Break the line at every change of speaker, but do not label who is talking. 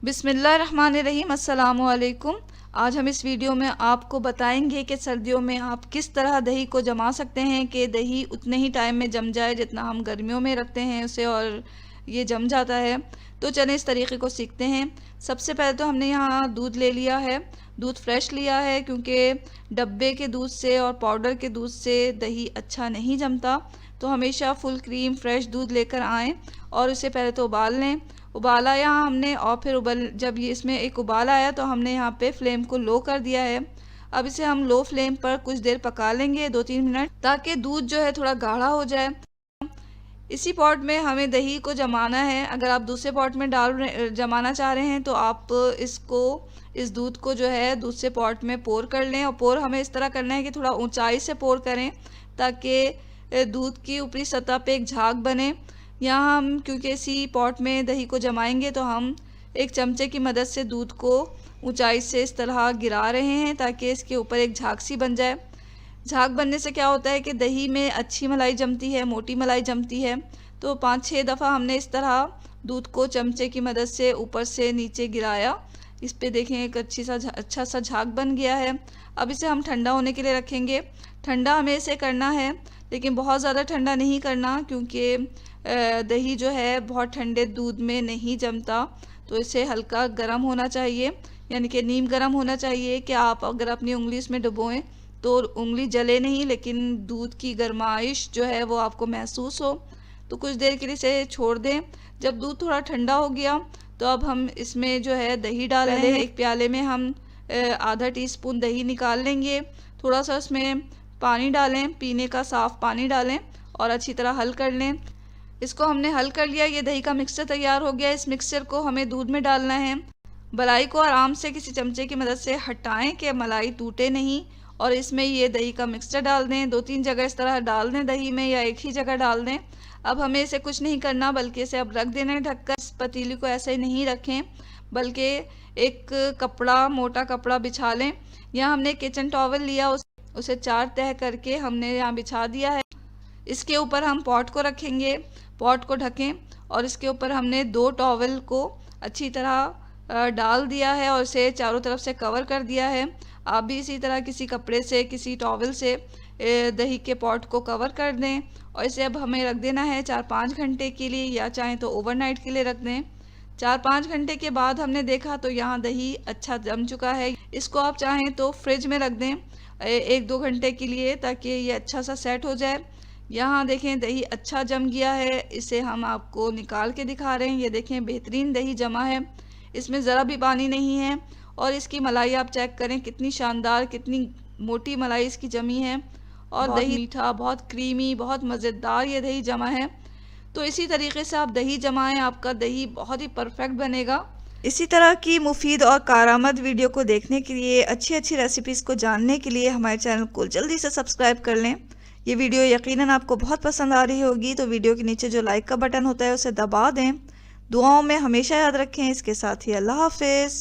बिस्मिल्लाहिर्रहमानिर्रहीम, अस्सलामु अलैकुम। आज हम इस वीडियो में आपको बताएंगे कि सर्दियों में आप किस तरह दही को जमा सकते हैं कि दही उतने ही टाइम में जम जाए जितना हम गर्मियों में रखते हैं उसे, और ये जम जाता है। तो चलें इस तरीके को सीखते हैं। सबसे पहले तो हमने यहाँ दूध ले लिया है। दूध फ्रेश लिया है क्योंकि डब्बे के दूध से और पाउडर के दूध से दही अच्छा नहीं जमता। तो हमेशा फुल क्रीम फ्रेश दूध लेकर आएँ और उसे पहले तो उबाल लें। उबाला यहाँ हमने, और फिर जब ये इसमें एक उबाल आया तो हमने यहाँ पे फ्लेम को लो कर दिया है। अब इसे हम लो फ्लेम पर कुछ देर पका लेंगे, 2-3 मिनट, ताकि दूध जो है थोड़ा गाढ़ा हो जाए। इसी पॉट में हमें दही को जमाना है। अगर आप दूसरे पॉट में जमाना चाह रहे हैं तो आप इस दूध को जो है दूसरे पॉट में पोर कर लें। और पोर हमें इस तरह करना है कि थोड़ा ऊंचाई से पोर करें ताकि दूध की ऊपरी सतह पे एक झाग बने। यहाँ हम क्योंकि इसी पॉट में दही को जमाएंगे तो हम एक चमचे की मदद से दूध को ऊंचाई से इस तरह गिरा रहे हैं ताकि इसके ऊपर एक झाग सी बन जाए। झाग बनने से क्या होता है कि दही में अच्छी मलाई जमती है, मोटी मलाई जमती है। तो 5-6 दफ़ा हमने इस तरह दूध को चमचे की मदद से ऊपर से नीचे गिराया। इस पे देखें एक अच्छा सा झाग बन गया है। अब इसे हम ठंडा होने के लिए रखेंगे। ठंडा हमें इसे करना है, लेकिन बहुत ज़्यादा ठंडा नहीं करना क्योंकि दही जो है बहुत ठंडे दूध में नहीं जमता। तो इसे हल्का गर्म होना चाहिए, यानी कि नीम गर्म होना चाहिए कि आप अगर अपनी उंगली इसमें डुबोएं तो उंगली जले नहीं, लेकिन दूध की गर्माइश जो है वो आपको महसूस हो। तो कुछ देर के लिए इसे छोड़ दें। जब दूध थोड़ा ठंडा हो गया तो अब हम इसमें जो है दही डाल रहे हैं। एक प्याले में हम आधा टीस्पून दही निकाल लेंगे। थोड़ा सा उसमें पानी डालें, पीने का साफ़ पानी डालें और अच्छी तरह हल कर लें। इसको हमने हल कर लिया। ये दही का मिक्सचर तैयार हो गया। इस मिक्सचर को हमें दूध में डालना है। मलाई को आराम से किसी चमचे की मदद से हटाएं कि मलाई टूटे नहीं, और इसमें ये दही का मिक्सचर डाल दें। 2-3 जगह इस तरह डाल दें दही में, या एक ही जगह डाल दें। अब हमें इसे कुछ नहीं करना, बल्कि इसे अब रख देना है ढककर। इस पतीली को ऐसे ही नहीं रखें, बल्कि एक कपड़ा, मोटा कपड़ा बिछा लें। यहाँ हमने किचन टॉवल लिया, उसे 4 तह करके हमने यहाँ बिछा दिया है। इसके ऊपर हम पॉट को रखेंगे। पॉट को ढकें और इसके ऊपर हमने 2 टॉवल को अच्छी तरह डाल दिया है और इसे चारों तरफ से कवर कर दिया है। आप भी इसी तरह किसी कपड़े से, किसी टॉवल से दही के पॉट को कवर कर दें। और इसे अब हमें रख देना है 4-5 घंटे के लिए, या चाहें तो ओवरनाइट के लिए रख दें। 4-5 घंटे के बाद हमने देखा तो यहाँ दही अच्छा जम चुका है। इसको आप चाहें तो फ्रिज में रख दें 1-2 घंटे के लिए, ताकि ये अच्छा सा सेट हो जाए। यहाँ देखें दही अच्छा जम गया है। इसे हम आपको निकाल के दिखा रहे हैं। ये देखें बेहतरीन दही जमा है, इसमें ज़रा भी पानी नहीं है। और इसकी मलाई आप चेक करें कितनी शानदार, कितनी मोटी मलाई इसकी जमी है। और दही मीठा, बहुत क्रीमी, बहुत मज़ेदार ये दही जमा है। तो इसी तरीके से आप दही जमाएं, आपका दही बहुत ही परफेक्ट बनेगा। इसी तरह की मुफीद और कारआमद वीडियो को देखने के लिए, अच्छी अच्छी रेसिपीज़ को जानने के लिए हमारे चैनल को जल्दी से सब्सक्राइब कर लें। ये वीडियो यकीनन आपको बहुत पसंद आ रही होगी, तो वीडियो के नीचे जो लाइक का बटन होता है उसे दबा दें। दुआओं में हमेशा याद रखें। इसके साथ ही अल्लाह हाफिज़।